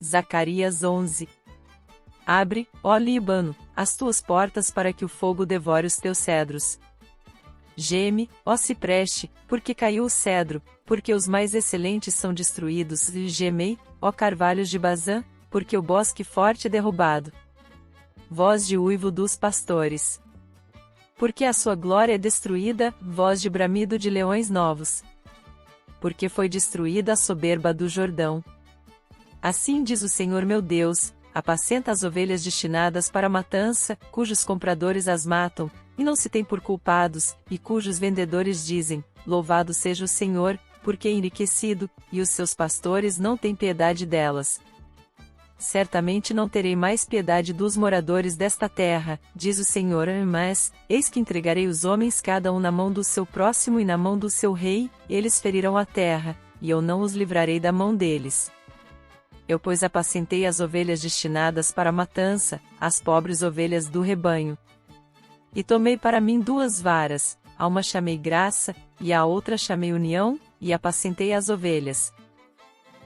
Zacarias 11. Abre, ó Líbano, as tuas portas para que o fogo devore os teus cedros. Geme, ó cipreste, porque caiu o cedro, porque os mais excelentes são destruídos, e gemei, ó carvalhos de Bazã, porque o bosque forte é derrubado. Voz de uivo dos pastores. Porque a sua glória é destruída, voz de bramido de leões novos. Porque foi destruída a soberba do Jordão. Assim diz o Senhor meu Deus: apacenta as ovelhas destinadas para a matança, cujos compradores as matam, e não se têm por culpados, e cujos vendedores dizem: louvado seja o Senhor, porque é enriquecido, e os seus pastores não têm piedade delas. Certamente não terei mais piedade dos moradores desta terra, diz o Senhor, mas, eis que entregarei os homens cada um na mão do seu próximo e na mão do seu rei, eles ferirão a terra, e eu não os livrarei da mão deles. Eu, pois, apacentei as ovelhas destinadas para a matança, as pobres ovelhas do rebanho. E tomei para mim 2 varas, a uma chamei graça, e à outra chamei união, e apacentei as ovelhas.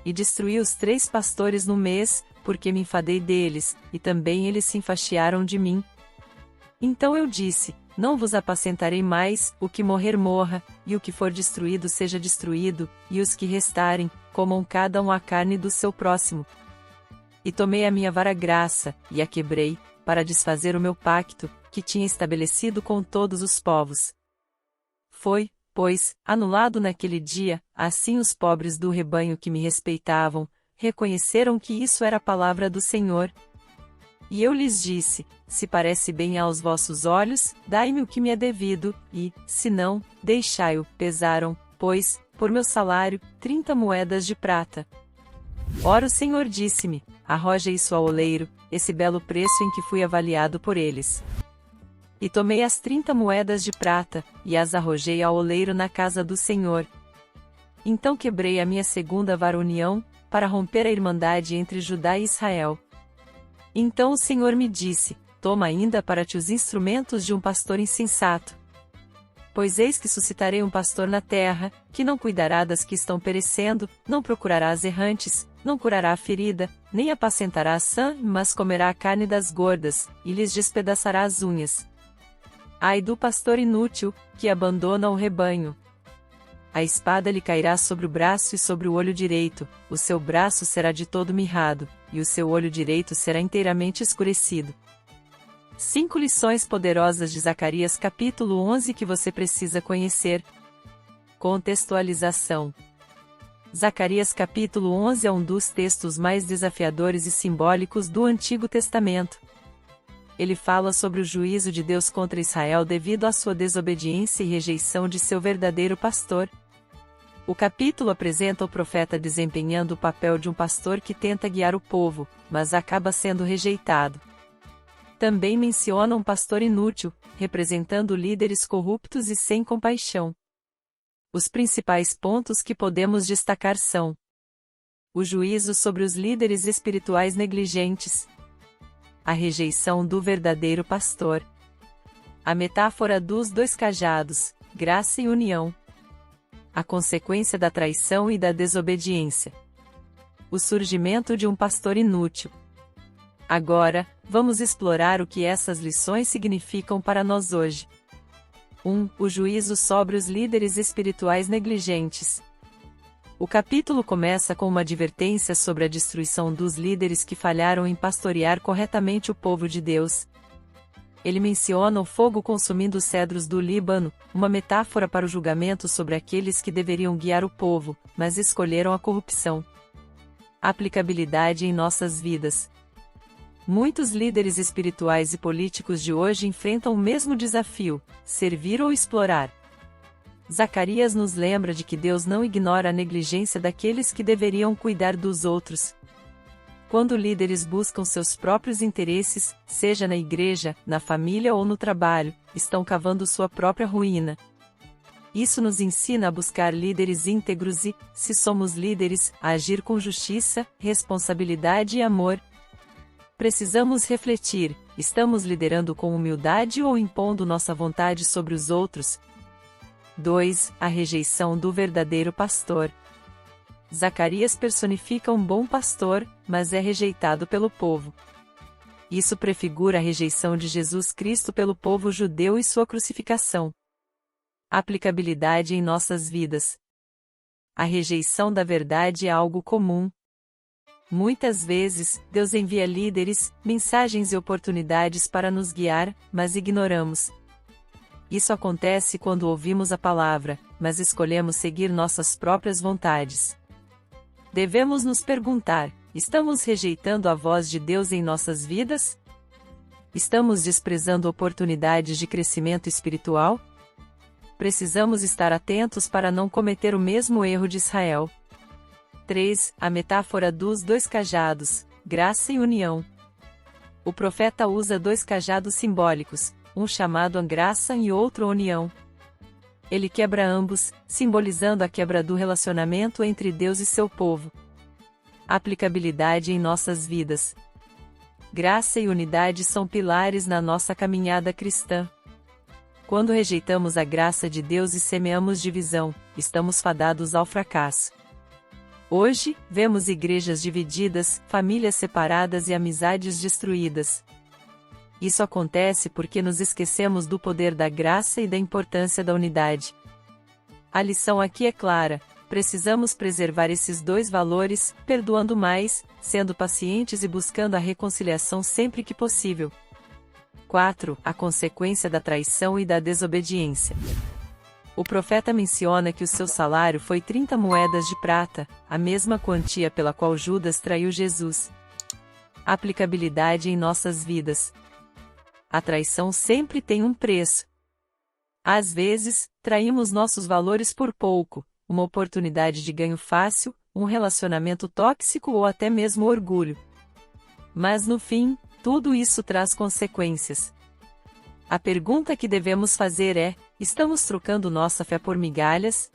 E destruí os 3 pastores no mês, porque me enfadei deles, e também eles se enfastiaram de mim. Então eu disse: não vos apacentarei mais, o que morrer morra, e o que for destruído seja destruído, e os que restarem, comam cada um a carne do seu próximo. E tomei a minha vara graça, e a quebrei, para desfazer o meu pacto, que tinha estabelecido com todos os povos. Foi, pois, anulado naquele dia, assim os pobres do rebanho que me respeitavam, reconheceram que isso era a palavra do Senhor. E eu lhes disse: se parece bem aos vossos olhos, dai-me o que me é devido, e, se não, deixai-o. Pesaram, pois, por meu salário, 30 moedas de prata. Ora o Senhor disse-me: arroja isso ao oleiro, esse belo preço em que fui avaliado por eles. E tomei as 30 moedas de prata, e as arrojei ao oleiro na casa do Senhor. Então quebrei a minha segunda vara união, para romper a irmandade entre Judá e Israel. Então o Senhor me disse: toma ainda para ti os instrumentos de um pastor insensato. Pois eis que suscitarei um pastor na terra, que não cuidará das que estão perecendo, não procurará as errantes, não curará a ferida, nem apacentará a sã, mas comerá a carne das gordas, e lhes despedaçará as unhas. Ai do pastor inútil, que abandona o rebanho. A espada lhe cairá sobre o braço e sobre o olho direito, o seu braço será de todo mirrado, e o seu olho direito será inteiramente escurecido. 5 lições poderosas de Zacarias capítulo 11 que você precisa conhecer. Contextualização. Zacarias capítulo 11 é um dos textos mais desafiadores e simbólicos do Antigo Testamento. Ele fala sobre o juízo de Deus contra Israel devido à sua desobediência e rejeição de seu verdadeiro pastor. O capítulo apresenta o profeta desempenhando o papel de um pastor que tenta guiar o povo, mas acaba sendo rejeitado. Também menciona um pastor inútil, representando líderes corruptos e sem compaixão. Os principais pontos que podemos destacar são: o juízo sobre os líderes espirituais negligentes, a rejeição do verdadeiro pastor, a metáfora dos 2 cajados, graça e união, a consequência da traição e da desobediência, o surgimento de um pastor inútil. Agora, vamos explorar o que essas lições significam para nós hoje. 1. O juízo sobre os líderes espirituais negligentes. O capítulo começa com uma advertência sobre a destruição dos líderes que falharam em pastorear corretamente o povo de Deus. Ele menciona o fogo consumindo os cedros do Líbano, uma metáfora para o julgamento sobre aqueles que deveriam guiar o povo, mas escolheram a corrupção. Aplicabilidade em nossas vidas. Muitos líderes espirituais e políticos de hoje enfrentam o mesmo desafio: servir ou explorar. Zacarias nos lembra de que Deus não ignora a negligência daqueles que deveriam cuidar dos outros. Quando líderes buscam seus próprios interesses, seja na igreja, na família ou no trabalho, estão cavando sua própria ruína. Isso nos ensina a buscar líderes íntegros e, se somos líderes, a agir com justiça, responsabilidade e amor. Precisamos refletir: estamos liderando com humildade ou impondo nossa vontade sobre os outros? 2. A rejeição do verdadeiro pastor. Zacarias personifica um bom pastor, mas é rejeitado pelo povo. Isso prefigura a rejeição de Jesus Cristo pelo povo judeu e sua crucificação. Aplicabilidade em nossas vidas. A rejeição da verdade é algo comum. Muitas vezes, Deus envia líderes, mensagens e oportunidades para nos guiar, mas ignoramos. Isso acontece quando ouvimos a palavra, mas escolhemos seguir nossas próprias vontades. Devemos nos perguntar: estamos rejeitando a voz de Deus em nossas vidas? Estamos desprezando oportunidades de crescimento espiritual? Precisamos estar atentos para não cometer o mesmo erro de Israel. 3. A metáfora dos dois cajados, graça e união. O profeta usa dois cajados simbólicos, um chamado a graça e outro a união. Ele quebra ambos, simbolizando a quebra do relacionamento entre Deus e seu povo. Aplicabilidade em nossas vidas. Graça e unidade são pilares na nossa caminhada cristã. Quando rejeitamos a graça de Deus e semeamos divisão, estamos fadados ao fracasso. Hoje, vemos igrejas divididas, famílias separadas e amizades destruídas. Isso acontece porque nos esquecemos do poder da graça e da importância da unidade. A lição aqui é clara: precisamos preservar esses dois valores, perdoando mais, sendo pacientes e buscando a reconciliação sempre que possível. 4. A consequência da traição e da desobediência. O profeta menciona que o seu salário foi 30 moedas de prata, a mesma quantia pela qual Judas traiu Jesus. Aplicabilidade em nossas vidas. A traição sempre tem um preço. Às vezes, traímos nossos valores por pouco, uma oportunidade de ganho fácil, um relacionamento tóxico ou até mesmo orgulho. Mas no fim, tudo isso traz consequências. A pergunta que devemos fazer é: estamos trocando nossa fé por migalhas?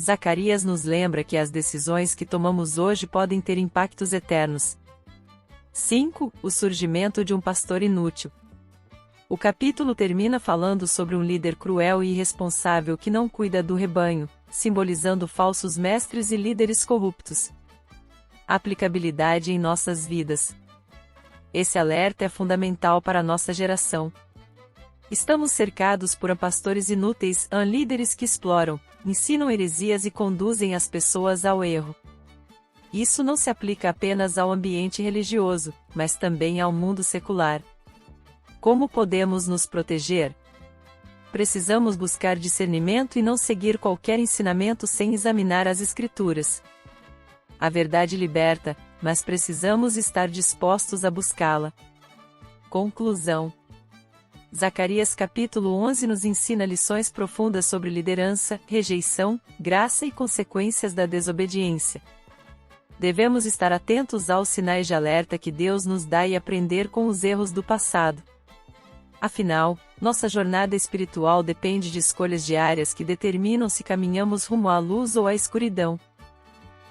Zacarias nos lembra que as decisões que tomamos hoje podem ter impactos eternos. 5. O surgimento de um pastor inútil. O capítulo termina falando sobre um líder cruel e irresponsável que não cuida do rebanho, simbolizando falsos mestres e líderes corruptos. Aplicabilidade em nossas vidas. Esse alerta é fundamental para a nossa geração. Estamos cercados por pastores inúteis, líderes que exploram, ensinam heresias e conduzem as pessoas ao erro. Isso não se aplica apenas ao ambiente religioso, mas também ao mundo secular. Como podemos nos proteger? Precisamos buscar discernimento e não seguir qualquer ensinamento sem examinar as Escrituras. A verdade liberta, mas precisamos estar dispostos a buscá-la. Conclusão. Zacarias capítulo 11 nos ensina lições profundas sobre liderança, rejeição, graça e consequências da desobediência. Devemos estar atentos aos sinais de alerta que Deus nos dá e aprender com os erros do passado. Afinal, nossa jornada espiritual depende de escolhas diárias que determinam se caminhamos rumo à luz ou à escuridão.